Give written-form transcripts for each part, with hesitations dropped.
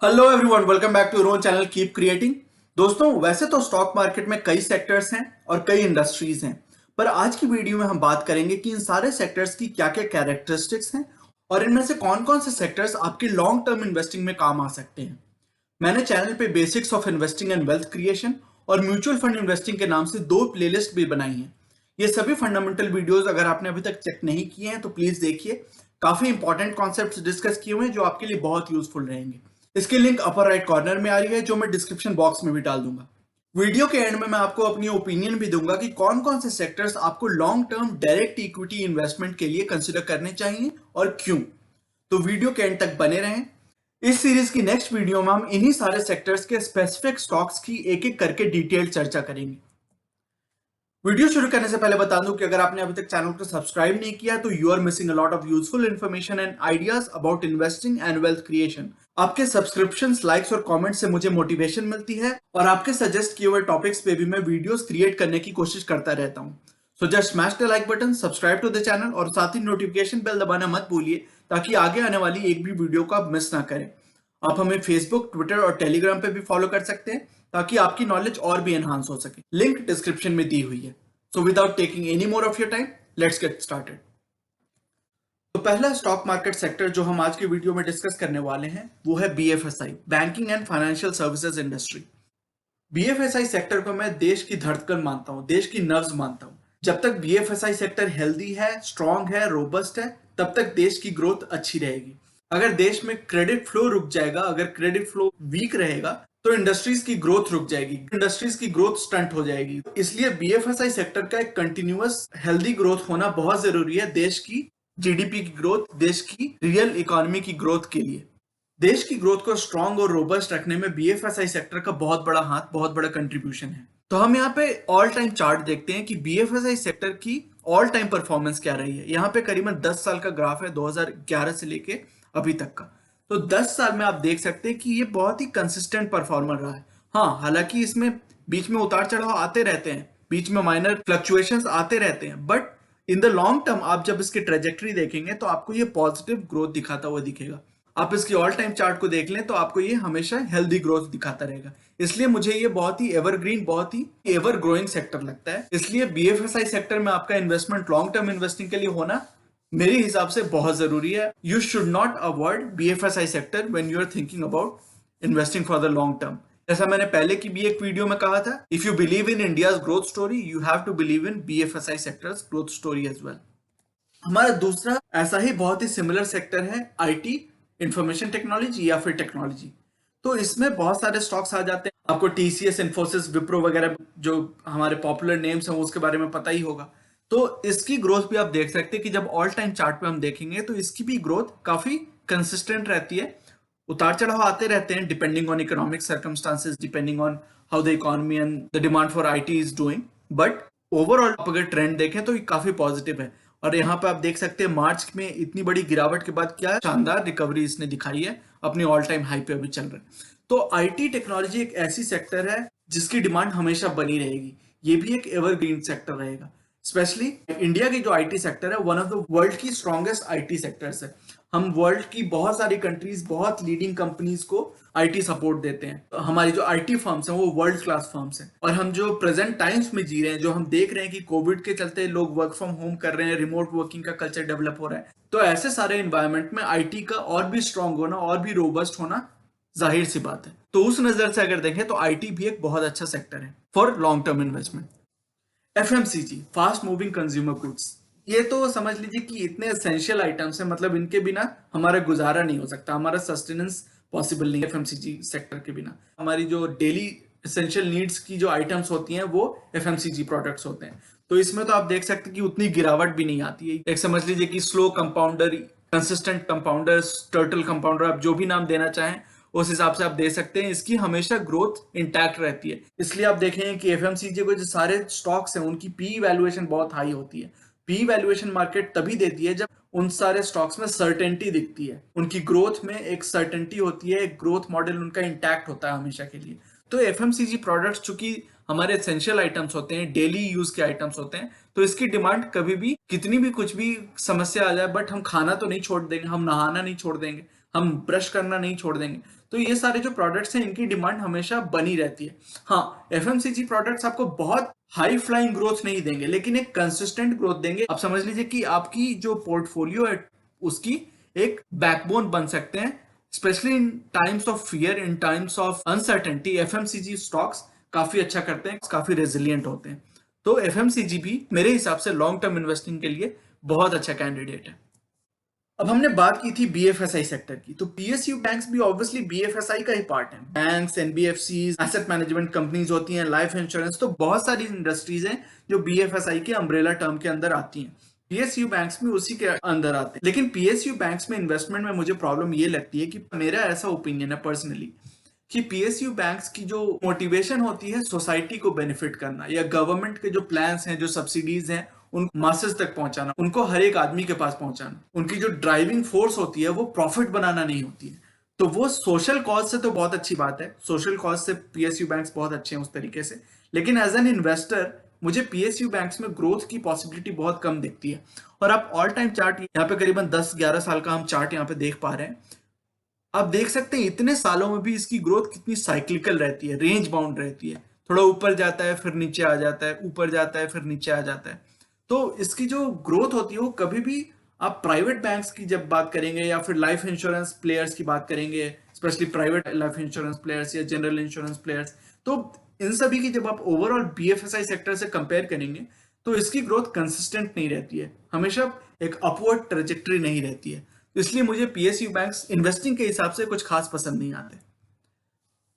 Hello everyone, welcome back to your own channel keep creating. दोस्तों, वैसे तो stock market में कई सेक्टर्स हैं और कई इंडस्ट्रीज हैं, पर आज की वीडियो में हम बात करेंगे कि इन सारे सेक्टर्स की क्या क्या कैरेक्टरिस्टिक्स हैं और इनमें से कौन कौन से सेक्टर्स आपके लॉन्ग टर्म इन्वेस्टिंग में काम आ सकते हैं। मैंने चैनल पे basics of investing and wealth creation और म्यूचुअल फंड इन्वेस्टिंग के नाम से दो प्लेलिस्ट भी बनाई हैं। ये सभी फंडामेंटल वीडियोस अगर आपने अभी तक चेक नहीं किए हैं तो प्लीज देखिए। काफी इंपॉर्टेंट कॉन्सेप्ट्स डिस्कस किए हुए हैं जो आपके लिए बहुत यूजफुल रहेंगे। इसकी लिंक अपर राइट कॉर्नर में आ रही है, जो मैं डिस्क्रिप्शन बॉक्स में भी डाल दूंगा। वीडियो के एंड में मैं आपको अपनी ओपिनियन भी दूंगा कि कौन कौन से सेक्टर्स आपको long term direct equity investment के लिए कंसिडर करने चाहिए और क्यों। तो वीडियो के एंड तक बने रहें। इस सीरीज की नेक्स्ट वीडियो में हम इन्हीं सारे सेक्टर्स के स्पेसिफिक स्टॉक्स की एक एक करके डिटेल चर्चा करेंगे। वीडियो शुरू करने से पहले बता दूं कि अगर आपने अभी तक चैनल को सब्सक्राइब नहीं किया तो you are missing a lot of useful information and ideas about investing and wealth creation. आपके सब्सक्रिप्शंस, लाइक्स और कमेंट्स से मुझे मोटिवेशन मिलती है और आपके सजेस्ट किए हुए टॉपिक्स पे भी मैं वीडियोस क्रिएट करने की कोशिश करता रहता हूं। So just smash the like button, subscribe to the channel और साथ ही नोटिफिकेशन बेल दबाना मत भूलिए ताकि आगे आने वाली एक भी वीडियो को आप मिस ना करें। आप हमें फेसबुक, ट्विटर और टेलीग्राम पे भी फॉलो कर सकते हैं ताकि आपकी नॉलेज और भी एनहांस हो सके। लिंक डिस्क्रिप्शन में दी हुई है। So without taking any more of your time, let's get started. तो पहला स्टॉक मार्केट सेक्टर जो हम आज की वीडियो में डिस्कस करने वाले हैं वो है BFSI, banking and financial services industry. BFSI sector को मैं देश की धड़कन मानता हूं, देश की नब्ज मानता हूं। जब तक बीएफएसआई सेक्टर हेल्दी है, स्ट्रांग है, रोबस्ट है, तब तक देश की ग्रोथ अच्छी रहेगी। अगर देश में क्रेडिट फ्लो रुक जाएगा, अगर क्रेडिट फ्लो वीक रहेगा तो इंडस्ट्रीज की ग्रोथ रुक जाएगी, इंडस्ट्रीज की ग्रोथ स्टंट हो जाएगी। इसलिए बीएफएसआई सेक्टर का एक कंटिन्यूअस हेल्दी ग्रोथ होना बहुत जरूरी है देश की जीडीपी की ग्रोथ, देश की रियल इकोनॉमी की ग्रोथ के लिए। देश की ग्रोथ को स्ट्रांग और रोबस्ट रखने में बीएफएसआई सेक्टर का बहुत बड़ा हाथ, बहुत बड़ा कंट्रीब्यूशन है। तो हम यहाँ पे ऑल टाइम चार्ट देखते हैं कि बीएफएसआई सेक्टर की ऑल टाइम परफॉर्मेंस क्या रही है। यहाँ पे करीबन 10 साल का ग्राफ है, 2011 से लेके अभी तक का। तो 10 साल में आप देख सकते हैं कि ये बहुत ही कंसिस्टेंट परफॉर्मर रहा है। हाँ, हालांकि इसमें बीच में उतार चढ़ाव आते रहते हैं, बीच में माइनर फ्लक्चुएशंस आते रहते हैं, but in the long term आप जब इसकी ट्रेजेक्टरी देखेंगे तो आपको ये पॉजिटिव ग्रोथ दिखाता हुआ दिखेगा। आप इसकी ऑल टाइम चार्ट को देख लें तो आपको ये हमेशा हेल्दी ग्रोथ दिखाता रहेगा। इसलिए मुझे ये बहुत ही एवरग्रीन, बहुत ही एवर ग्रोइंग सेक्टर लगता है। इसलिए बीएफएसआई सेक्टर में आपका इन्वेस्टमेंट लॉन्ग टर्म इन्वेस्टिंग के लिए होना मेरे हिसाब से बहुत जरूरी है। You should not avoid BFSI sector when you are thinking about investing for the long term. जैसा मैंने पहले की भी एक वीडियो में कहा था, if you believe in India's growth story you have to believe in BFSI sector's growth story as well. हमारा दूसरा ऐसा ही बहुत ही सिमिलर सेक्टर है आईटी, इंफॉर्मेशन टेक्नोलॉजी या फिर टेक्नोलॉजी। तो इसमें बहुत सारे स्टॉक्स आ जाते हैं। आपको टीसीएस, इन्फोसिस, विप्रो वगैरह जो हमारे पॉपुलर नेम्स हैं उसके बारे में पता ही होगा। तो इसकी ग्रोथ भी आप देख सकते हैं कि जब ऑल टाइम चार्ट पे हम देखेंगे तो इसकी भी ग्रोथ काफी कंसिस्टेंट रहती है। उतार चढ़ाव आते रहते हैं depending on economic circumstances, depending on how the economy and the demand for IT is doing, but overall आप अगर ट्रेंड देखें तो ये काफी पॉजिटिव है। और यहाँ पे आप देख सकते हैं मार्च में इतनी बड़ी गिरावट के बाद क्या शानदार रिकवरी इसने दिखाई है, अपनी ऑल टाइम हाई पे अभी चल रहा है। तो आईटी टेक्नोलॉजी एक ऐसी सेक्टर है जिसकी डिमांड हमेशा बनी रहेगी। ये भी एक एवरग्रीन सेक्टर रहेगा। स्पेशली इंडिया की जो आईटी सेक्टर है, वन ऑफ द वर्ल्ड की स्ट्रॉन्गेस्ट आईटी सेक्टर्स है। हम वर्ल्ड की बहुत सारी कंट्रीज, बहुत लीडिंग कंपनीज को आईटी सपोर्ट देते हैं। हमारी जो आईटी फर्म्स हैं वो वर्ल्ड क्लास फर्म्स हैं। और हम जो प्रेजेंट टाइम्स में जी रहे हैं, जो हम देख रहे हैं कि कोविड के चलते लोग वर्क फ्रॉम होम कर रहे हैं, रिमोट वर्किंग का कल्चर डेवलप हो रहा है, तो ऐसे सारे एनवायरमेंट में आईटी का और भी स्ट्रांग होना, और भी रोबस्ट होना जाहिर सी बात है। तो उस नजर से अगर देखें तो आईटी भी एक बहुत अच्छा सेक्टर है for long term investment. FMCG, fast moving consumer goods, ये तो समझ लीजिए कि इतने एसेंशियल आइटम्स हैं, मतलब इनके बिना हमारा गुजारा नहीं हो सकता, हमारा सस्टेनेंस पॉसिबल नहीं है एफएमसीजी सेक्टर के बिना। हमारी जो डेली एसेंशियल नीड्स की जो आइटम्स होती हैं वो एफएमसीजी प्रोडक्ट्स होते हैं। तो इसमें तो आप देख सकते हैं कि उतनी गिरावट भी नहीं आती है। एक समझ लीजिए कि slow compounder, consistent compounder, turtle compounder, आप जो भी नाम देना चाहें उस हिसाब से आप दे सकते हैं। इसकी हमेशा ग्रोथ इंटैक्ट रहती है। इसलिए आप देखेंगे कि एफएमसीजी को जो सारे स्टॉक्स हैं उनकी पी वैल्यूएशन बहुत हाई होती है। पी वैल्यूएशन मार्केट तभी देती है जब उन सारे स्टॉक्स में सर्टेनिटी दिखती है, उनकी ग्रोथ में एक सर्टेनिटी होती है, एक ग्रोथ मॉडल उनका इंटैक्ट होता है हमेशा के लिए। तो एफएमसीजी प्रोडक्ट्स चूंकि हमारे एसेंशियल आइटम्स होते हैं, डेली यूज के आइटम्स होते हैं, तो इसकी डिमांड कभी भी, कितनी भी कुछ भी समस्या आ जाए, बट हम खाना तो नहीं छोड़ देंगे, हम नहाना नहीं छोड़ देंगे, हम ब्रश करना नहीं छोड़ देंगे। तो ये सारे जो प्रोडक्ट्स हैं इनकी डिमांड हमेशा बनी रहती है। हाँ, एफएमसीजी प्रोडक्ट्स आपको बहुत हाई फ्लाइंग ग्रोथ नहीं देंगे, लेकिन एक कंसिस्टेंट ग्रोथ देंगे। आप समझ लीजिए कि आपकी जो पोर्टफोलियो है उसकी एक बैकबोन बन सकते हैं। Specially in times of fear, in times of uncertainty, FMCG stocks काफी अच्छा करते हैं, काफी रेजिलियंट होते हैं। तो एफएमसीजी भी मेरे हिसाब से लॉन्ग टर्म इन्वेस्टिंग के लिए बहुत अच्छा कैंडिडेट है। अब हमने बात की थी बीएफएसआई सेक्टर की, तो पीएसयू बैंक्स भी ऑब्वियसली बीएफएसआई का ही पार्ट है। Banks, NBFCs, asset management companies होती हैं, लाइफ इंश्योरेंस, तो बहुत सारी इंडस्ट्रीज हैं जो बीएफएसआई के अम्ब्रेला टर्म के अंदर आती हैं। पीएसयू बैंक्स भी उसी के अंदर आते हैं। लेकिन पीएसयू बैंक्स में इन्वेस्टमेंट में मुझे प्रॉब्लम ये लगती है कि मेरा ऐसा ओपिनियन है पर्सनली कि पीएसयू बैंक्स की जो मोटिवेशन होती है सोसाइटी को बेनिफिट करना, या गवर्नमेंट के जो प्लान्स हैं, जो सब्सिडीज हैं, उन मासेस तक पहुंचाना, उनको हर एक आदमी के पास पहुंचाना, उनकी जो ड्राइविंग फोर्स होती है वो प्रॉफिट बनाना नहीं होती है। तो वो सोशल कॉज से तो बहुत अच्छी बात है, सोशल कॉज से पीएसयू बैंक्स बहुत अच्छे हैं उस तरीके से, लेकिन एज एन इन्वेस्टर मुझे पीएसयू बैंक्स में ग्रोथ की पॉसिबिलिटी बहुत कम दिखती है। और आप ऑल टाइम चार्ट यहाँ पे करीबन 10-11 साल का हम चार्ट यहाँ पे देख पा रहे हैं। आप देख सकते हैं इतने सालों में भी इसकी ग्रोथ कितनी साइक्लिकल रहती है, रेंज बाउंड रहती है। थोड़ा ऊपर जाता है फिर नीचे आ जाता है, ऊपर जाता है फिर नीचे आ जाता है। तो इसकी जो ग्रोथ होती है वो कभी भी, आप प्राइवेट बैंक्स की जब बात करेंगे या फिर लाइफ इंश्योरेंस प्लेयर्स की बात करेंगे, specially private life insurance players या जनरल इंश्योरेंस प्लेयर्स, तो इन सभी की जब आप ओवरऑल बीएफएसआई सेक्टर से कंपेयर करेंगे तो इसकी ग्रोथ कंसिस्टेंट नहीं रहती है, हमेशा एक अपवर्ड ट्रेजेक्टरी नहीं रहती है। तो इसलिए मुझे पीएसयू बैंक्स इन्वेस्टिंग के हिसाब से कुछ खास पसंद नहीं आते।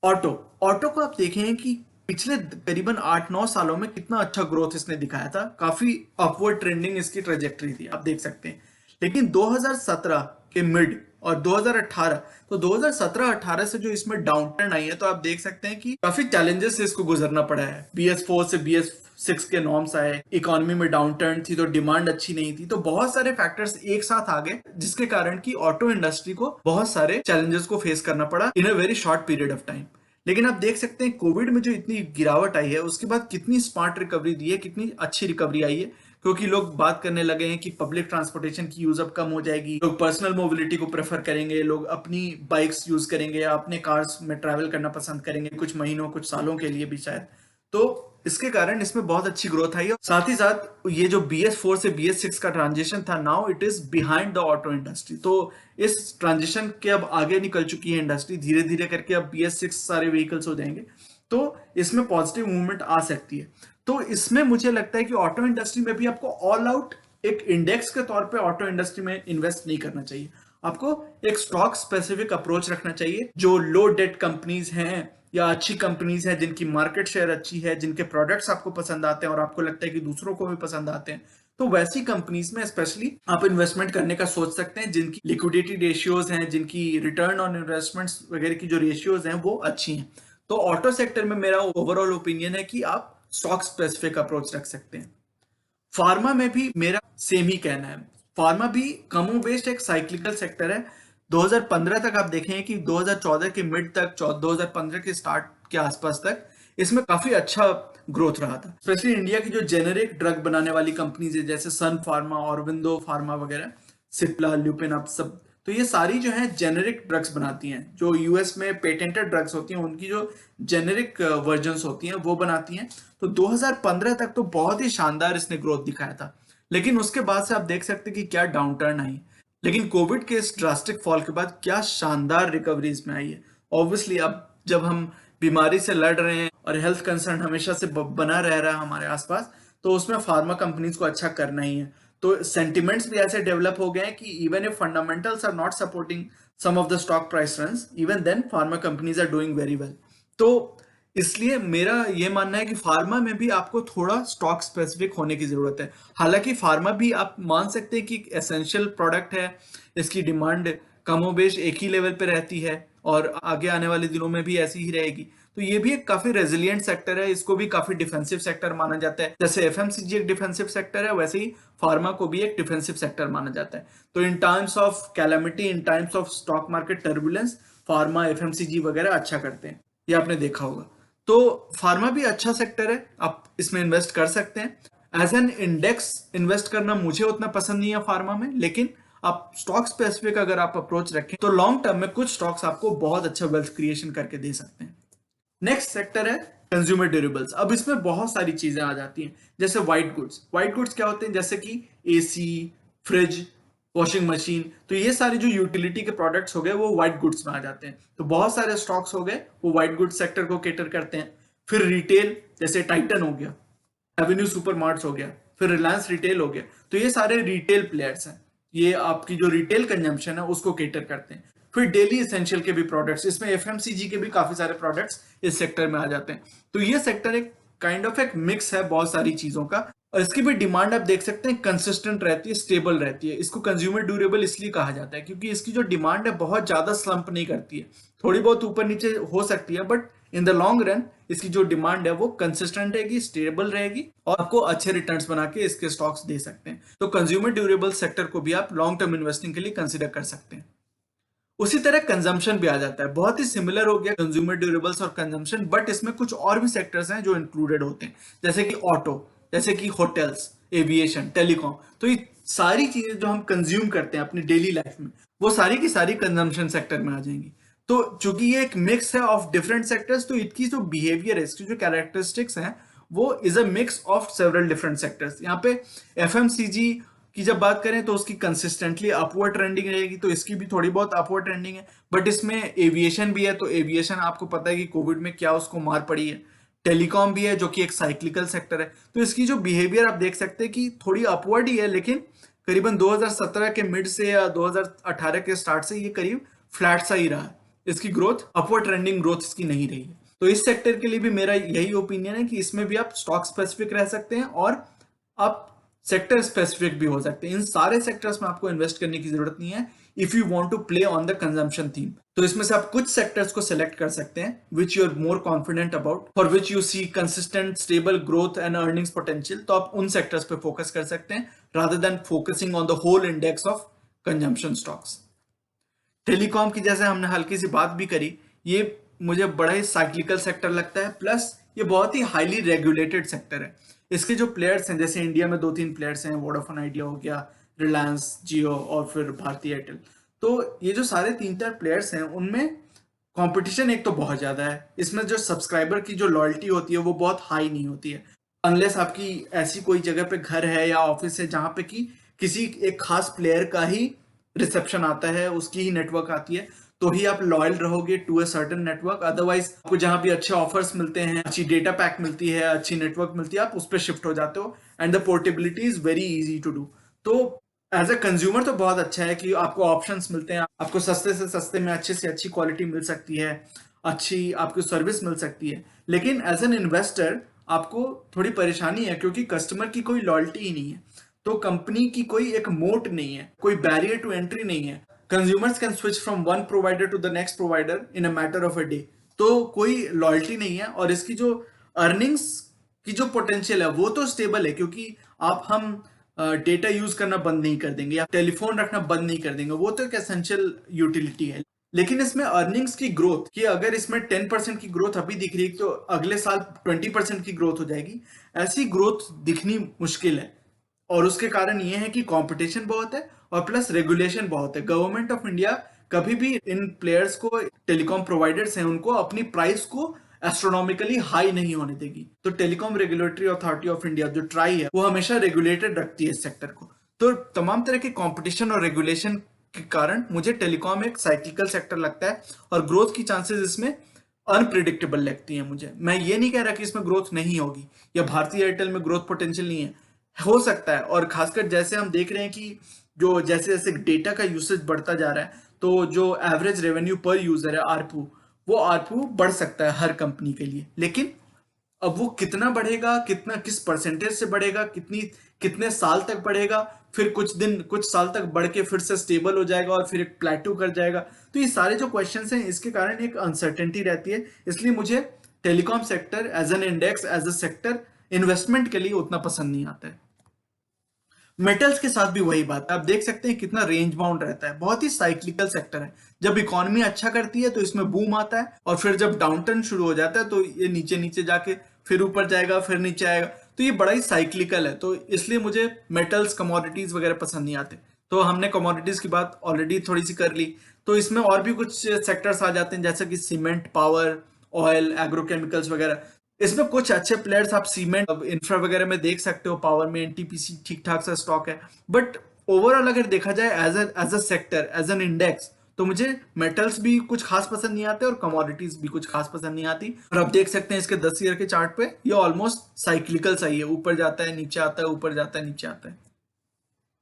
ऑटो ऑटो को आप देखें कि पिछले करीबन 8-9 सालों में कितना अच्छा ग्रोथ इसने दिखाया था, काफी अपवर्ड ट्रेंडिंग इसकी ट्रेजेक्टरी थी, आप देख सकते हैं। लेकिन 2017 के मिड और 2018, तो 2017-18 से जो इसमें डाउनटर्न आई है, तो आप देख सकते हैं कि काफी चैलेंजेस से इसको गुजरना पड़ा है। BS4 से BS6 के नॉर्म्स आए, इकोनॉमी में डाउनटर्न थी तो डिमांड अच्छी नहीं थी, तो बहुत सारे फैक्टर्स एक साथ आ गए जिसके कारण कि ऑटो इंडस्ट्री को बहुत सारे चैलेंजेस को फेस करना पड़ा in a very short period of time. लेकिन आप देख सकते हैं कोविड में जो इतनी गिरावट आई है उसके बाद कितनी स्मार्ट रिकवरी दी है, कितनी अच्छी रिकवरी आई है, क्योंकि लोग बात करने लगे हैं कि पब्लिक ट्रांसपोर्टेशन की यूज अब कम हो जाएगी, लोग पर्सनल मोबिलिटी को प्रेफर करेंगे, लोग अपनी बाइक्स यूज करेंगे या अपने कार्स में ट्रैवल करना पसंद करेंगे कुछ महीनों कुछ सालों के लिए भी शायद। तो इसके कारण इसमें बहुत अच्छी ग्रोथ आई है। साथ ही साथ ये जो BS4 से BS6 का ट्रांजिशन था, now it is behind the auto industry, तो इस ट्रांजिशन के अब आगे निकल चुकी है इंडस्ट्री, धीरे धीरे करके अब BS6 सारे व्हीकल्स हो जाएंगे, तो इसमें पॉजिटिव मूवमेंट आ सकती है। तो इसमें मुझे लगता है कि ऑटो इंडस्ट्री में भी आपको ऑल आउट एक इंडेक्स के तौर पे ऑटो इंडस्ट्री में इन्वेस्ट नहीं करना चाहिए, आपको एक स्टॉक स्पेसिफिक अप्रोच रखना चाहिए। जो लो डेट कंपनीज हैं या अच्छी कंपनीज हैं जिनकी मार्केट शेयर अच्छी है, जिनके प्रोडक्ट्स आपको पसंद आते हैं और आपको लगता है कि दूसरों को भी पसंद आते हैं, तो वैसी कंपनीज में स्पेशली आप इन्वेस्टमेंट करने का सोच सकते हैं, जिनकी लिक्विडिटी रेशियोज हैं, जिनकी रिटर्न ऑन इन्वेस्टमेंट्स वगैरह की जो रेशियोज हैं वो अच्छी हैं। तो ऑटो सेक्टर में मेरा ओवरऑल ओपिनियन है कि आप स्टॉक स्पेसिफिक अप्रोच रख सकते हैं। फार्मा में भी मेरा सेम ही कहना है, फार्मा भी कमो बेस्ड एक साइक्लिकल सेक्टर है। 2015 तक आप देखें कि 2014 के मिड तक, 2015 के स्टार्ट के आसपास तक इसमें काफी अच्छा ग्रोथ रहा था। स्पेशली इंडिया की जो जेनेरिक ड्रग बनाने वाली कंपनीज है जैसे सन फार्मा, ऑरबिंदो फार्मा वगैरह, सिप्ला, ल्यूपिन, अब सब, तो ये सारी जो है जेनेरिक ड्रग्स बनाती हैं। जो यूएस में पेटेंटेड ड्रग्स होती हैं उनकी जो जेनेरिक वर्जन्स होती हैं वो बनाती हैं। तो 2015 तक तो बहुत ही शानदार इसने ग्रोथ दिखाया था, लेकिन उसके बाद से आप देख सकते हैं कि क्या डाउनटर्न आई। लेकिन कोविड के इस ड्रास्टिक फॉल के बाद क्या शानदार रिकवरी इसमें आई है। ऑब्वियसली अब जब हम बीमारी से लड़ रहे हैं और हेल्थ कंसर्न हमेशा से बना रह रहा है हमारे आसपास, तो उसमें फार्मा कंपनीज को अच्छा करना ही है। तो सेंटिमेंट्स भी ऐसे डेवलप हो गए हैं कि even if fundamentals are not supporting some of the stock price runs, even then pharma companies are doing very well. तो इसलिए मेरा ये मानना है कि फार्मा में भी आपको थोड़ा स्टॉक स्पेसिफिक होने की जरूरत है। हालांकि फार्मा भी आप मान सकते हैं कि एसेंशियल प्रोडक्ट है, इसकी डिमांड कमोबेश एक ही लेवल पे रहती है और आगे आने वाले दिनों में भी ऐसी ही रहेगी। तो ये भी एक काफी रेजिलियंट सेक्टर है, इसको भी काफी डिफेंसिव सेक्टर माना जाता है। जैसे एफएमसीजी एक डिफेंसिव सेक्टर है, वैसे ही फार्मा को भी एक डिफेंसिव सेक्टर माना जाता है। तो in times of calamity, in times of stock market turbulence, pharma, FMCG वगैरह अच्छा करते हैं, ये आपने देखा होगा। तो फार्मा भी अच्छा सेक्टर है, आप इसमें इन्वेस्ट कर सकते हैं। एज एन इंडेक्स इन्वेस्ट करना मुझे उतना पसंद नहीं है फार्मा में, लेकिन आप स्टॉक स्पेसिफिक अगर आप अप्रोच रखें तो लॉन्ग टर्म में कुछ स्टॉक्स आपको बहुत अच्छा वेल्थ क्रिएशन करके दे सकते हैं। नेक्स्ट सेक्टर है कंज्यूमर ड्यूरेबल्स। अब इसमें बहुत सारी चीजें आ जाती हैं, जैसे व्हाइट गुड्स। व्हाइट गुड्स क्या होते हैं? जैसे कि एसी, फ्रिज, वॉशिंग मशीन। तो ये सारे जो यूटिलिटी के प्रोडक्ट्स हो गए वो व्हाइट गुड्स में आ जाते हैं। तो बहुत सारे स्टॉक्स हो गए वो व्हाइट गुड्स सेक्टर को केटर करते हैं। फिर रिटेल, जैसे टाइटन हो गया, एवेन्यू सुपरमार्ट्स हो गया, फिर रिलायंस रिटेल हो गया। तो ये सारे रिटेल प्लेयर्स हैं, ये आपकी जो रिटेल कंजम्पशन है उसको केटर करते हैं। फिर डेली एसेंशियल के भी प्रोडक्ट्स, इसमें एफएमसीजी के भी काफी सारे प्रोडक्ट्स इस सेक्टर में आ जाते हैं। तो ये सेक्टर एक काइंड ऑफ एक मिक्स है बहुत सारी चीजों का, और इसकी भी डिमांड आप देख सकते हैं कंसिस्टेंट रहती है, स्टेबल रहती है। इसको कंज्यूमर ड्यूरेबल इसलिए कहा जाता है क्योंकि इसकी जो डिमांड है बहुत ज्यादा स्लंप नहीं करती है, थोड़ी बहुत ऊपर नीचे हो सकती है, but in the long run इसकी जो डिमांड है वो कंसिस्टेंट रहेगी, स्टेबल रहेगी, और आपको अच्छे रिटर्न्स बना के इसके स्टॉक्स दे सकते हैं। तो कंज्यूमर ड्यूरेबल सेक्टर को भी आप लॉन्ग टर्म इन्वेस्टिंग के लिए कंसिडर कर सकते हैं। उसी तरह कंजम्पशन भी आ जाता है, बहुत ही सिमिलर हो गया कंज्यूमर ड्यूरेबल्स और कंजम्पशन, बट इसमें कुछ और भी सेक्टर्स हैं जो इंक्लूडेड होते हैं, जैसे कि ऑटो, जैसे कि होटल्स, एविएशन, टेलीकॉम। तो ये सारी चीजें जो हम कंज्यूम करते हैं अपनी डेली लाइफ में वो सारी की सारी कंजम्पशन सेक्टर में आ जाएंगी। तो चूंकि ये एक मिक्स है ऑफ डिफरेंट सेक्टर्स, तो इसकी जो बिहेवियर है, इसकी जो कैरेक्टरिस्टिक्स हैं वो is a mix of several different sectors. यहाँ पे एफएमसीजी की जब बात करें तो उसकी कंसिस्टेंटली अपवर्ड ट्रेंडिंग रहेगी, तो इसकी भी थोड़ी बहुत अपवर्ड ट्रेंडिंग है। बट इसमें एविएशन भी है, तो एविएशन आपको पता है कि कोविड में क्या उसको मार पड़ी है। टेलीकॉम भी है जो कि एक साइक्लिकल सेक्टर है। तो इसकी जो बिहेवियर आप देख सकते हैं कि थोड़ी अपवर्ड ही है, लेकिन करीबन 2017 के मिड से या 2018 के स्टार्ट से ये करीब फ्लैट सा ही रहा है। इसकी ग्रोथ, अपवर्ड ट्रेंडिंग ग्रोथ इसकी नहीं रही है। तो इस सेक्टर के लिए भी मेरा यही ओपिनियन है कि इसमें भी आप स्टॉक स्पेसिफिक रह सकते हैं और आप सेक्टर स्पेसिफिक भी हो सकते हैं। इन सारे सेक्टर्स में आपको इन्वेस्ट करने की जरूरत नहीं है if you want to play on the consumption theme. तो इसमें से आप कुछ सेक्टर्स को सिलेक्ट कर सकते हैं which you are more confident about, for which you see consistent stable growth and earnings potential. तो आप उन सेक्टर्स पे फोकस कर सकते हैं rather than focusing on the whole index of consumption stocks. Telecom की जैसे हमने हल्की सी बात भी करी, ये मुझे बड़ा ही साइक्लिकल सेक्टर लगता है, प्लस ये बहुत ही हाईली रेगुलेटेड सेक्टर है। इसके जो प्लेयर्स हैं, जैसे इंडिया में 2-3 प्लेयर्स हैं, वोडाफोन आइडिया हो गया, रिलायंस जियो और फिर भारती एयरटेल। तो ये जो सारे 3-4 प्लेयर्स हैं उनमें कंपटीशन एक तो बहुत ज्यादा है। इसमें जो सब्सक्राइबर की जो लॉयल्टी होती है वो बहुत हाई नहीं होती है, अनलेस आपकी ऐसी कोई जगह पे घर है या ऑफिस है जहां पे कि किसी एक खास प्लेयर का ही रिसेप्शन आता है, उसकी ही नेटवर्क आती है, तो ही आप लॉयल रहोगे to a certain network. Otherwise आपको जहां भी अच्छे ऑफर्स मिलते हैं, अच्छी डेटा पैक मिलती है, अच्छी नेटवर्क मिलती है, आप उस पर शिफ्ट हो जाते हो, and the portability is very easy to do. तो एज अ कंज्यूमर तो बहुत अच्छा है कि आपको ऑप्शंस मिलते हैं, आपको सस्ते से सस्ते में अच्छे से अच्छी क्वालिटी मिल सकती है, अच्छी आपको सर्विस मिल सकती है। लेकिन एज एन इन्वेस्टर आपको थोड़ी परेशानी है क्योंकि कस्टमर की कोई लॉयल्टी ही नहीं है, तो कंपनी की कोई एक मोट नहीं है, कोई बैरियर टू एंट्री नहीं है। Consumers can switch from one provider to the next provider in a matter of a day. तो कोई लॉयल्टी नहीं है, और इसकी जो अर्निंग्स की जो पोटेंशियल है वो तो स्टेबल है, क्योंकि आप हम डेटा यूज करना बंद नहीं कर देंगे या टेलीफोन रखना बंद नहीं कर देंगे, वो तो एक एसेंशियल यूटिलिटी है। लेकिन इसमें अर्निंग्स की ग्रोथ की, अगर इसमें 10% की ग्रोथ अभी दिख रही है तो अगले साल 20% की ग्रोथ हो जाएगी, ऐसी ग्रोथ दिखनी मुश्किल है। और उसके कारण ये है कि कंपटीशन बहुत है और प्लस रेगुलेशन बहुत है। गवर्नमेंट ऑफ इंडिया कभी भी इन प्लेयर्स को, टेलीकॉम प्रोवाइडर्स हैं उनको, अपनी प्राइस को एस्ट्रोनॉमिकली हाई नहीं होने देगी। तो telecom regulatory authority of India जो ट्राई है वो हमेशा रेगुलेटेड रखती है इस सेक्टर को। तो तमाम तरह के कंपटीशन और रेगुलेशन के कारण मुझे टेलीकॉम एक साइक्लिकल सेक्टर लगता है, और ग्रोथ की चांसेस इसमें अनप्रिडिक्टेबल लगती है मुझे। मैं ये नहीं कह रहा कि इसमें ग्रोथ नहीं होगी या भारतीय एयरटेल में ग्रोथ पोटेंशियल नहीं है, हो सकता है। और खासकर जैसे हम देख रहे हैं कि जो जैसे जैसे डेटा का यूसेज बढ़ता जा रहा है, तो जो एवरेज रेवेन्यू पर यूजर है आरपू, वो आरपू बढ़ सकता है हर कंपनी के लिए। लेकिन अब वो कितना बढ़ेगा, कितना किस परसेंटेज से बढ़ेगा, कितने साल तक बढ़ेगा, फिर कुछ दिन कुछ साल तक बढ़ के फिर से स्टेबल हो जाएगा और फिर एक प्लेटू कर जाएगा। तो ये सारे जो क्वेश्चंस हैं इसके कारण एक अनसर्टेनिटी रहती है। इसलिए मुझे telecom sector as an index, as a sector investment के लिए उतना पसंद नहीं आता है। मेटल्स के साथ भी वही बात है, आप देख सकते हैं कितना रेंज बाउंड रहता है, बहुत ही साइक्लिकल सेक्टर है। जब इकोनॉमी अच्छा करती है तो इसमें बूम आता है, और फिर जब डाउनटर्न शुरू हो जाता है तो ये नीचे नीचे जाके फिर ऊपर जाएगा, फिर नीचे आएगा। तो ये बड़ा ही साइक्लिकल है, तो इसलिए मुझे मेटल्स, कमोडिटीज वगैरह पसंद नहीं आते। तो हमने कमोडिटीज की बात ऑलरेडी थोड़ी सी कर ली, तो इसमें और भी कुछ सेक्टर्स आ जाते हैं जैसे कि सीमेंट, पावर, ऑयल, एग्रोकेमिकल्स वगैरह। इसमें कुछ अच्छे प्लेयर्स आप सीमेंट, इंफ्रा वगैरह में देख सकते हो। पावर में एनटीपीसी ठीक ठाक सा स्टॉक है, बट ओवरऑल अगर देखा जाए as a sector, as an index, तो मुझे मेटल्स भी कुछ खास पसंद नहीं आते और कमोडिटीज भी कुछ खास पसंद नहीं आती। और आप देख सकते हैं इसके 10 ईयर के चार्ट पे ये ऑलमोस्ट साइक्लिकल सही है, ऊपर जाता है नीचे आता है, ऊपर जाता है नीचे आता है।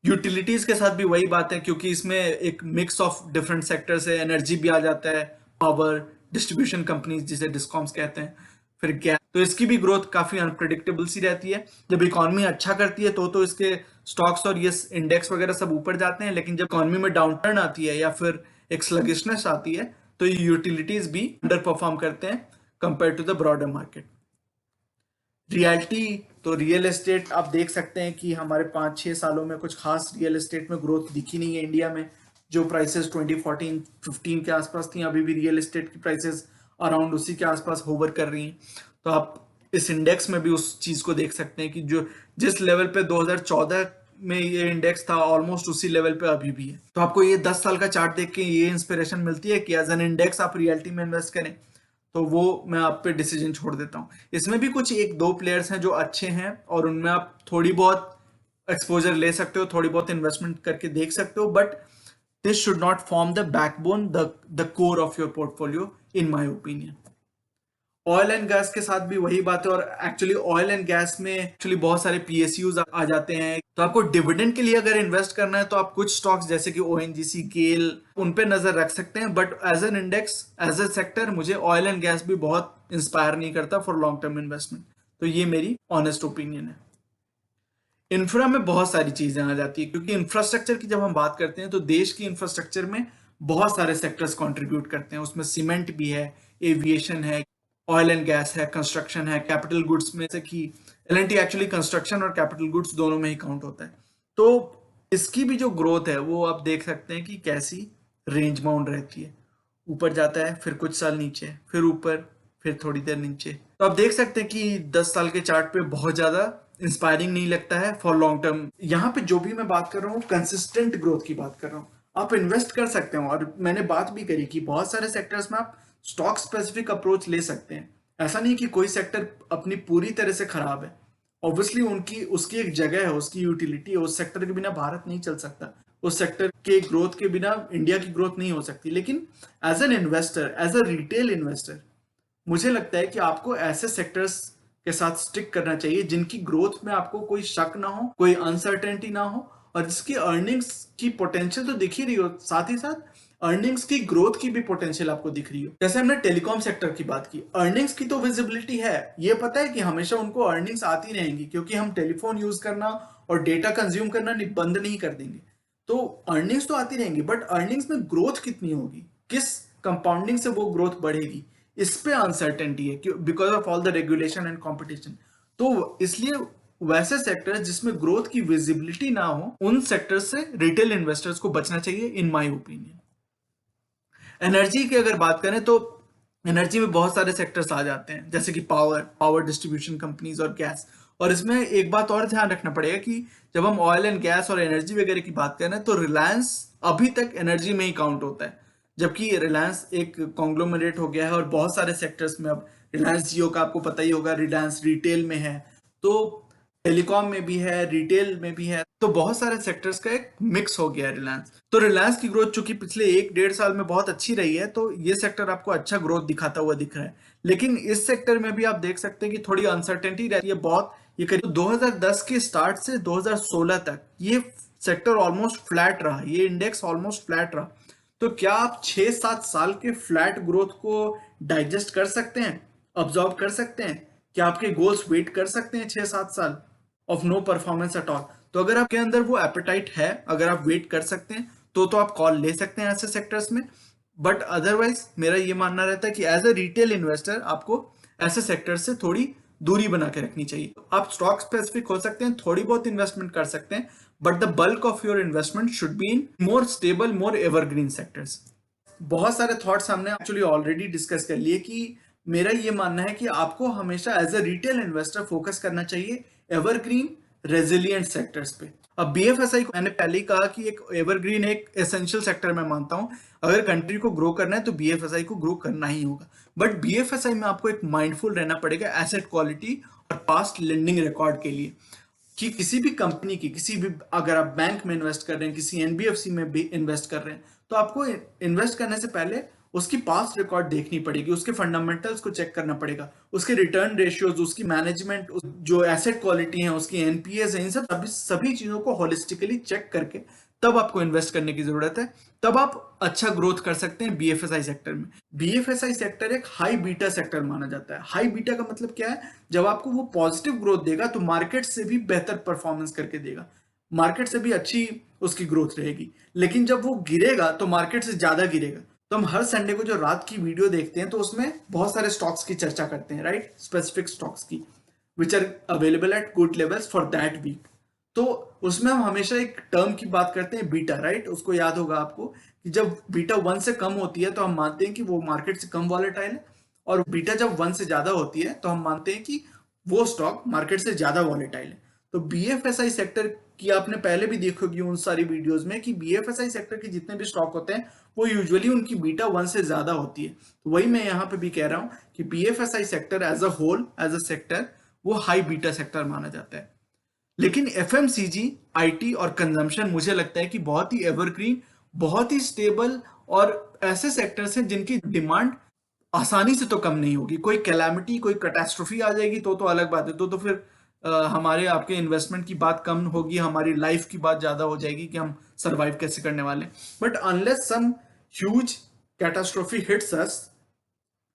यूटिलिटीज के साथ भी वही बात है, क्योंकि इसमें एक मिक्स ऑफ डिफरेंट सेक्टर्स है। एनर्जी भी आ जाता है, पावर डिस्ट्रीब्यूशन कंपनीज जिसे डिस्कॉम्स कहते हैं, फिर गैस। तो इसकी भी ग्रोथ काफी अनप्रिडिक्टेबल सी रहती है। जब इकोनॉमी अच्छा करती है तो इसके स्टॉक्स और ये इंडेक्स वगैरह सब ऊपर जाते हैं, लेकिन जब इकोनॉमी में डाउनटर्न आती है या फिर एक स्लगिशनेस आती है तो ये यूटिलिटीज भी अंडर परफॉर्म करते हैं compare to the broader market. Reality, तो रियल एस्टेट आप देख सकते हैं कि हमारे 5-6 सालों में कुछ खास रियल एस्टेट में ग्रोथ दिखी नहीं है इंडिया में। जो प्राइसेस 2014-15 के आसपास थी, अभी भी रियल एस्टेट की प्राइसेस अराउंड उसी के आसपास होवर कर रही हैं। तो आप इस इंडेक्स में भी उस चीज को देख सकते हैं कि जो जिस लेवल पे 2014 में ये इंडेक्स था, ऑलमोस्ट उसी लेवल पे अभी भी है। तो आपको ये 10 साल का चार्ट देख के ये इंस्पिरेशन मिलती है कि एज एन इंडेक्स आप रियलिटी में इन्वेस्ट करें, तो वो मैं आप पे डिसीजन छोड़ देता हूँ। इसमें भी कुछ एक दो प्लेयर्स हैं जो अच्छे हैं और उनमें आप थोड़ी बहुत एक्सपोजर ले सकते हो, थोड़ी बहुत इन्वेस्टमेंट करके देख सकते हो, but this should not form the backbone, the core of your portfolio in my opinion. Oil and gas के साथ भी वही बात है, और एक्चुअली ऑयल एंड गैस में एक्चुअली बहुत सारे पीएसयूज आ जाते हैं। तो आपको डिविडेंड के लिए अगर इन्वेस्ट करना है तो आप कुछ स्टॉक्स जैसे कि ओएनजीसी, गेल, उन पे नजर रख सकते हैं, but as an index, as a sector, मुझे ऑयल एंड गैस भी बहुत इंस्पायर नहीं करता फॉर लॉन्ग टर्म इन्वेस्टमेंट। तो ये मेरी ऑनेस्ट ओपिनियन है। इंफ्रा में बहुत सारी चीजें आ जाती है, क्योंकि इंफ्रास्ट्रक्चर की जब हम बात करते हैं तो देश की इंफ्रास्ट्रक्चर में बहुत सारे सेक्टर्स कंट्रीब्यूट करते हैं। उसमें सीमेंट भी है, एविएशन है, ऑयल एंड गैस है, कंस्ट्रक्शन है, कैपिटल गुड्स में से कि एलएनटी एक्चुअली कंस्ट्रक्शन और कैपिटल गुड्स दोनों में ही काउंट होता है। तो इसकी भी जो ग्रोथ है वो आप देख सकते हैं कि कैसी रेंज बाउंड रहती है। ऊपर जाता है, फिर कुछ साल नीचे, फिर ऊपर, फिर थोड़ी देर नीचे। तो आप देख सकते हैं कि 10 साल के चार्ट पे बहुत ज्यादा इंस्पायरिंग नहीं लगता है फॉर लॉन्ग टर्म। यहाँ पे जो भी मैं बात कर रहा हूँ कंसिस्टेंट ग्रोथ की बात कर रहा हूँ। आप इन्वेस्ट कर सकते हो, और मैंने बात भी करी कि बहुत सारे सेक्टर्स में आप स्टॉक स्पेसिफिक अप्रोच ले सकते हैं। ऐसा नहीं कि कोई सेक्टर अपनी पूरी तरह से खराब है। ऑब्वियसली उनकी उसकी एक जगह है, उसकी यूटिलिटी है। उस सेक्टर के बिना भारत नहीं चल सकता, उस सेक्टर के ग्रोथ के बिना इंडिया की ग्रोथ नहीं हो सकती। लेकिन as an investor, as a retail investor, मुझे लगता है कि आपको ऐसे सेक्टर्स के साथ स्टिक करना चाहिए जिनकी ग्रोथ में आपको कोई शक ना हो, कोई अनसर्टेनिटी ना हो, और जिसकी अर्निंग्स की पोटेंशियल तो दिख ही रही हो, साथ ही साथ अर्निंग्स की ग्रोथ की भी पोटेंशियल आपको दिख रही हो। जैसे हमने टेलीकॉम सेक्टर की बात की, अर्निंग्स की तो विजिबिलिटी है, ये पता है कि हमेशा उनको अर्निंग्स आती रहेंगी, क्योंकि हम टेलीफोन यूज करना और डेटा कंज्यूम करना बंद नहीं कर देंगे। तो अर्निंग्स तो आती रहेंगी, बट अर्निंग्स में ग्रोथ कितनी होगी, किस कंपाउंडिंग से वो ग्रोथ बढ़ेगी, इस पे अनसर्टेनिटी है, because of all the regulation and competition. तो इसलिए वैसे सेक्टर्स जिसमें ग्रोथ की विजिबिलिटी ना हो, उन सेक्टर्स से रिटेल इन्वेस्टर्स को बचना चाहिए इन माय ओपिनियन। एनर्जी की अगर बात करें तो एनर्जी में बहुत सारे सेक्टर्स आ जाते हैं, जैसे कि पावर डिस्ट्रीब्यूशन कंपनीज और गैस। और इसमें एक बात और ध्यान रखना पड़ेगा कि जब हम ऑयल एंड गैस और एनर्जी वगैरह की बात करें तो रिलायंस अभी तक एनर्जी में ही काउंट होता है, जबकि रिलायंस एक कॉन्ग्लोमरेट हो गया है और बहुत सारे सेक्टर्स में अब रिलायंस जियो का आपको पता ही होगा, रिलायंस रिटेल में है, तो टेलीकॉम में भी है, रिटेल में भी है, तो बहुत सारे सेक्टर्स का एक मिक्स हो गया है रिलायंस। तो रिलायंस की ग्रोथ चूंकि पिछले 1-1.5 साल में बहुत अच्छी रही है, तो ये सेक्टर आपको अच्छा ग्रोथ दिखाता हुआ दिख रहा है। लेकिन इस सेक्टर में भी आप देख सकते हैं कि थोड़ी अनसर्टेनिटी रहती है बहुत। ये करीब 2010 के स्टार्ट से 2016 तक ये सेक्टर ऑलमोस्ट फ्लैट रहा, ये इंडेक्स ऑलमोस्ट फ्लैट रहा। तो क्या आप 6-7 साल के फ्लैट ग्रोथ को डाइजेस्ट कर सकते हैं, ऑब्जॉर्व कर सकते हैं? क्या आपके गोल्स वेट कर सकते हैं 6-7 साल of no performance at all? तो अगर आपके अंदर वो एपेटाइट है, अगर आप वेट कर सकते हैं, तो आप कॉल ले सकते हैं ऐसे सेक्टर्स में। बट अदरवाइज मेरा ये मानना रहता है कि एज अ रिटेल इन्वेस्टर आपको ऐसे सेक्टर से थोड़ी दूरी बना के रखनी चाहिए। आप स्टॉक स्पेसिफिक हो सकते हैं, थोड़ी बहुत इन्वेस्टमेंट कर सकते हैं, but the bulk of your investment should be in more stable, more evergreen sectors. बहुत सारे थॉट्स हमने एक्चुअली ऑलरेडी डिस्कस कर लिए कि मेरा ये मानना है कि आपको हमेशा as a retail investor focus करना चाहिए एवरग्रीन रेजिलियंट सेक्टर्स पे। अब बीएफएसआई को मैंने पहले ही कहा कि एक एवरग्रीन, एक एसेंशियल सेक्टर में मानता हूं। अगर कंट्री को ग्रो करना है तो बीएफएसआई को ग्रो करना ही होगा। बट बीएफएसआई में आपको एक माइंडफुल रहना पड़ेगा एसेट क्वालिटी और पास्ट लेंडिंग रिकॉर्ड के लिए, कि किसी भी कंपनी की, किसी भी, अगर आप बैंक में इन्वेस्ट कर रहे हैं, किसी एनबीएफसी में भी इन्वेस्ट कर रहे हैं, तो आपको इन्वेस्ट करने से पहले उसकी पास्ट रिकॉर्ड देखनी पड़ेगी, उसके फंडामेंटल्स को चेक करना पड़ेगा, उसके रिटर्न रेशियोज, उसकी मैनेजमेंट, जो एसेट क्वालिटी है, उसकी एनपीएस है, इन सब सभी चीजों को होलिस्टिकली चेक करके तब आपको इन्वेस्ट करने की जरूरत है। तब आप अच्छा ग्रोथ कर सकते हैं बीएफएसआई सेक्टर में। बीएफएसआई सेक्टर एक हाई बीटा सेक्टर माना जाता है। हाई बीटा का मतलब क्या है? जब आपको वो पॉजिटिव ग्रोथ देगा तो मार्केट से भी बेहतर परफॉर्मेंस करके देगा, मार्केट से भी अच्छी उसकी ग्रोथ रहेगी। लेकिन जब वो गिरेगा तो मार्केट से ज्यादा गिरेगा। तो हम हर संडे को जो रात की वीडियो देखते हैं तो उसमें बहुत सारे स्टॉक्स की चर्चा करते हैं, राइट, स्पेसिफिक स्टॉक्स की, which are available at good levels for that week. तो उसमें हम हमेशा एक टर्म की बात करते हैं, बीटा, राइट। उसको याद होगा आपको कि जब बीटा 1 से कम होती है तो हम मानते हैं कि वो मार्केट से कम वॉलेटाइल है, और बीटा जब 1 से ज्यादा होती है तो हम मानते हैं कि वो स्टॉक मार्केट से ज्यादा वॉलेटाइल है। तो बीएफएसआई सेक्टर की आपने पहले भी देखी होगी उन सारी वीडियोस में कि बीएफएसआई सेक्टर के जितने भी स्टॉक होते हैं वो यूजुअली उनकी बीटा 1 से ज्यादा होती है। तो वही मैं यहाँ पे भी कह रहा हूँ कि BFSI sector as a whole, as a sector, वो हाई बीटा सेक्टर माना जाता है। लेकिन एफएमसीजी, आईटी और कंजम्पशन मुझे लगता है कि बहुत ही एवरग्रीन, बहुत ही स्टेबल और ऐसे सेक्टर्स हैं जिनकी डिमांड आसानी से तो कम नहीं होगी। कोई कैलामिटी, कोई कैटास्ट्रोफी आ जाएगी तो अलग बात है, तो फिर हमारे आपके इन्वेस्टमेंट की बात कम होगी, हमारी लाइफ की बात ज्यादा हो जाएगी कि हम सरवाइव कैसे करने वाले। But unless some huge catastrophe hits us,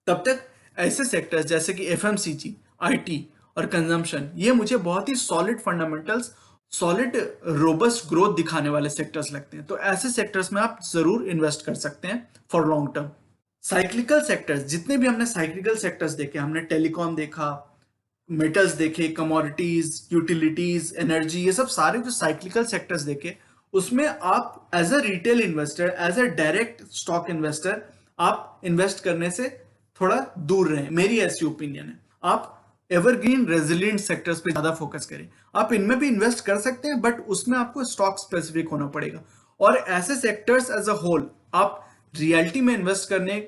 तब तक ऐसे सेक्टर्स जैसे कि एफएमसीजी, आईटी और कंजम्पशन, ये मुझे बहुत ही solid fundamentals, solid robust growth दिखाने वाले सेक्टर्स लगते हैं। तो ऐसे सेक्टर्स में आप जरूर इन्वेस्ट कर सकते हैं for long term. Cyclical sectors, जितने भी हमने साइक्लिकल सेक्टर्स देखे, हमने टेलीकॉम देखा, मेटल्स देखे, कमोडिटीज, यूटिलिटीज, एनर्जी, ये सब सारे जो साइक्लिकल सेक्टर्स देखे, उसमें आप as a retail investor, as a direct stock investor, आप इन्वेस्ट करने से थोड़ा दूर रहें। मेरी ऐसी ओपिनियन है। आप एवरग्रीन रेजिलियंट सेक्टर्स पे ज्यादा फोकस करें। आप इनमें भी इन्वेस्ट कर सकते हैं बट उसमें आपको स्टॉक स्पेसिफिक होना पड़ेगा। और ऐसे सेक्टर्स एज अ होल आप रियलिटी में इन्वेस्ट करने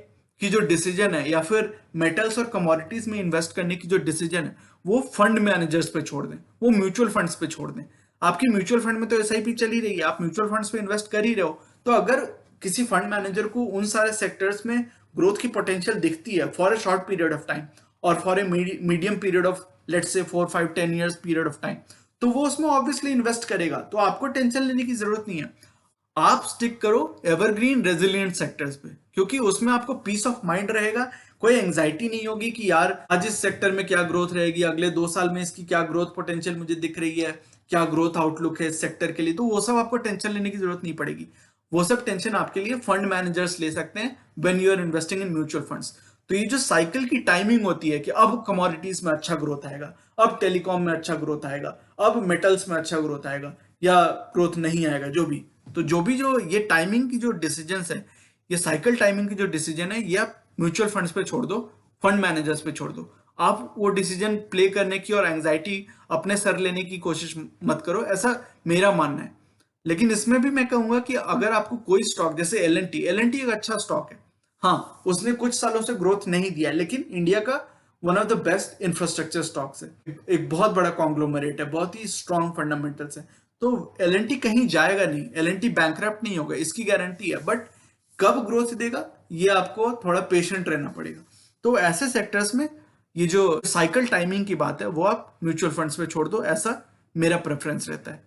की जो डिसीजन है, या फिर मेटल्स और कमोडिटीज में इन्वेस्ट करने की जो डिसीजन है, वो फंड मैनेजर्स पे छोड़ दें, वो म्यूचुअल फंड्स पे छोड़ दें। आपकी म्यूचुअल फंड में तो एसआईपी चल ही रही है, आप म्यूचुअल फंड्स पे इन्वेस्ट कर ही रहे हो। तो अगर किसी फंड मैनेजर को उन सारे सेक्टर्स में ग्रोथ की पोटेंशियल दिखती है for a short period of time, और for a medium period of, let's say 4, 5, 10 years period of time, तो वो उसमें ऑब्वियसली इन्वेस्ट करेगा। तो आपको टेंशन लेने की जरूरत नहीं है। आप स्टिक करो एवरग्रीन रेजिलियंट सेक्टर्स पे, क्योंकि उसमें आपको पीस ऑफ माइंड रहेगा। कोई एंजाइटी नहीं होगी कि यार आज इस सेक्टर में क्या ग्रोथ रहेगी, अगले 2 साल में इसकी क्या ग्रोथ पोटेंशियल मुझे दिख रही है, क्या ग्रोथ आउटलुक है इस सेक्टर के लिए। तो वो सब आपको टेंशन लेने की जरूरत नहीं पड़ेगी। वो सब टेंशन आपके लिए फंड मैनेजर्स ले सकते हैं when you are investing in mutual funds. तो ये जो साइकिल की टाइमिंग होती है कि अब कमोडिटीज में अच्छा ग्रोथ आएगा, अब टेलीकॉम में अच्छा ग्रोथ आएगा, अब मेटल्स में अच्छा ग्रोथ आएगा, या ग्रोथ नहीं आएगा, जो ये टाइमिंग की जो डिसीजंस है, ये साइकिल टाइमिंग की जो डिसीजन है, ये आप म्यूचुअल फंड्स पे छोड़ दो, फंड मैनेजर्स पे छोड़ दो। आप वो डिसीजन प्ले करने की और एंजाइटी अपने सर लेने की कोशिश मत करो, ऐसा मेरा मानना है। लेकिन इसमें भी मैं कहूंगा कि अगर आपको कोई स्टॉक, जैसे एल एन टी एक अच्छा स्टॉक है, हाँ उसने कुछ सालों से ग्रोथ नहीं दिया, लेकिन इंडिया का one of the best infrastructure stocks है, एक बहुत बड़ा कॉन्ग्लोमरेट है, बहुत ही स्ट्रॉन्ग फंडामेंटल्स है। तो एल एन टी कहीं जाएगा नहीं, एल एन टी बैंकरप्ट नहीं होगा, इसकी गारंटी है। बट कब ग्रोथ देगा, ये आपको थोड़ा पेशेंट रहना पड़ेगा। तो ऐसे सेक्टर्स में ये जो साइकिल टाइमिंग की बात है वो आप म्यूचुअल फंड्स में छोड़ दो, ऐसा मेरा प्रेफरेंस रहता है।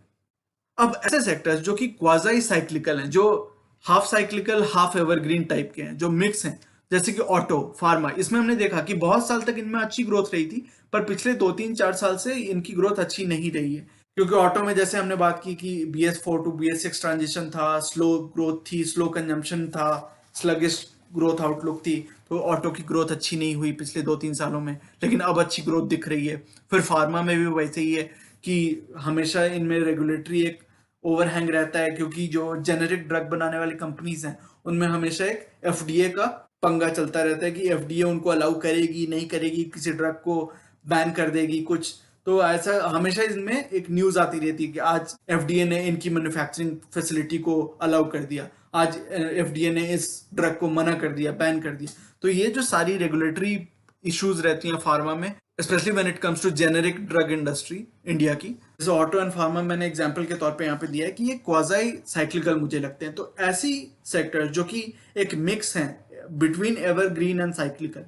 अब ऐसे सेक्टर्स जो कि क्वाजाई साइक्लिकल हैं, जो half cyclical half evergreen type के हैं, जो मिक्स हैं, जैसे कि ऑटो, फार्मा, इसमें हमने देखा कि बहुत साल तक इनमें अच्छी ग्रोथ रही थी, पर पिछले 2, 3, 4 साल से इनकी ग्रोथ अच्छी नहीं रही है। क्योंकि ऑटो में जैसे हमने बात की कि BS4 टू BS6 ट्रांजिशन था, स्लो ग्रोथ थी, स्लो कंजम्पशन था, स्लगिश ग्रोथ आउटलुक थी, तो ऑटो की ग्रोथ अच्छी नहीं हुई पिछले 2, 3 सालों में, लेकिन अब अच्छी ग्रोथ दिख रही है। फिर फार्मा में भी वैसे ही है कि हमेशा इनमें रेगुलेटरी एक ओवरहैंग रहता है, क्योंकि जो जेनेरिक ड्रग बनाने वाली कंपनीज हैं उनमें हमेशा एक FDA का पंगा चलता रहता है कि FDA उनको अलाउ करेगी नहीं करेगी, किसी ड्रग को बैन कर देगी कुछ। तो ऐसा हमेशा इसमें एक न्यूज आती रहती है कि आज एफडीए ने इनकी मैन्युफैक्चरिंग फैसिलिटी को अलाउ कर दिया, आज एफडीए ने इस ड्रग को मना कर दिया, बैन कर दिया। तो ये जो सारी रेगुलेटरी इश्यूज रहती हैं फार्मा में, specially when it comes to generic drug industry India की, जैसे ऑटो एंड फार्मा मैंने एग्जांपल के तौर पे यहाँ पे दिया है कि ये क्वाजाई साइक्लिकल मुझे लगते हैं। तो ऐसी सेक्टर जो कि एक मिक्स है बिटवीन एवरग्रीन एंड साइक्लिकल,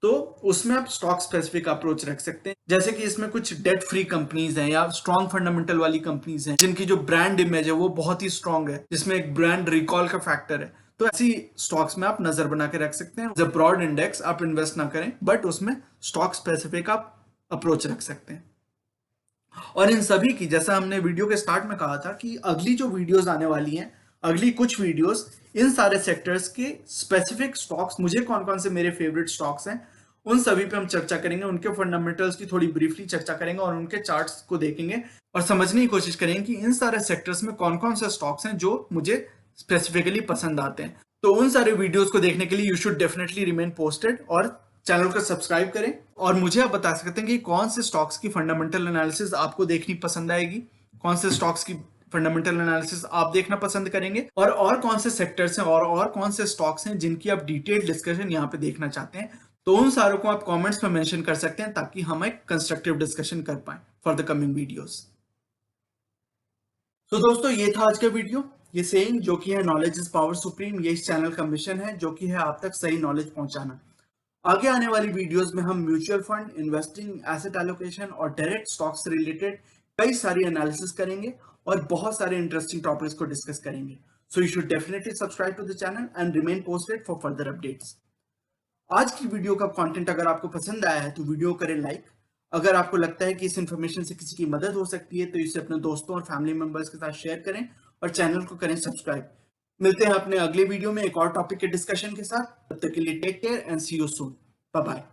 तो उसमें आप स्टॉक स्पेसिफिक अप्रोच रख सकते हैं। जैसे कि इसमें कुछ डेट फ्री कंपनीज हैं या स्ट्रॉन्ग फंडामेंटल वाली कंपनीज हैं जिनकी जो ब्रांड इमेज है वो बहुत ही स्ट्रॉन्ग है, जिसमें एक ब्रांड रिकॉल का फैक्टर है। तो ऐसी स्टॉक्स में आप नजर बना के रख सकते हैं। जब ब्रॉड इंडेक्स आप इन्वेस्ट ना करें, बट उसमें स्टॉक स्पेसिफिक आप अप्रोच रख सकते हैं। और इन सभी की, जैसा हमने वीडियो के स्टार्ट में कहा था कि अगली जो वीडियोस आने वाली हैं, अगली कुछ वीडियोस इन सारे सेक्टर्स के स्पेसिफिक स्टॉक्स, मुझे कौन कौन से मेरे फेवरेट स्टॉक्स हैं, उन सभी पे हम चर्चा करेंगे, उनके फंडामेंटल्स की थोड़ी ब्रीफली चर्चा करेंगे और उनके चार्ट्स को देखेंगे और समझने की कोशिश करेंगे कि इन सारे सेक्टर्स में कौन कौन से स्टॉक्स हैं जो मुझे स्पेसिफिकली पसंद आते हैं। तो उन सारे वीडियोस को देखने के लिए you should definitely remain posted और चैनल को सब्सक्राइब करें। और मुझे आप बता सकते हैं कि कौन से स्टॉक्स की फंडामेंटल एनालिसिस आपको देखनी पसंद आएगी, कौन से स्टॉक्स की फंडामेंटल एनालिसिस आप देखना पसंद करेंगे, और कौन से सेक्टर्स हैं और कौन से स्टॉक्स हैं जिनकी आप डिटेल्ड डिस्कशन यहाँ पे देखना चाहते हैं। तो उन सारों को आप कमेंट्स में मेंशन कर सकते हैं ताकि हम एक कंस्ट्रक्टिव डिस्कशन कर पाए फॉर द कमिंग वीडियोस। तो दोस्तों ये था आज का वीडियो। ये सेइंग जो कि है नॉलेज इज पावर सुप्रीम, ये इस चैनल का मिशन है जो कि है आप तक सही नॉलेज पहुंचाना। आगे आने वाली वीडियोस में हम mutual fund, investing, asset allocation और डायरेक्ट स्टॉक्स से रिलेटेड कई सारी एनालिसिस करेंगे और बहुत सारे इंटरेस्टिंग टॉपिक्स को डिस्कस करेंगे। So you should definitely subscribe to the channel and remain posted for further updates. आज की वीडियो का कंटेंट अगर आपको पसंद आया है तो वीडियो करें लाइक। अगर आपको लगता है कि इस इंफॉर्मेशन से किसी की मदद हो सकती है तो इसे अपने दोस्तों और फैमिली मेंबर्स के साथ शेयर करें और चैनल को करें सब्सक्राइब। मिलते हैं अपने अगले वीडियो में एक और टॉपिक के डिस्कशन के साथ। तब तक के लिए take care and see you soon. Bye bye.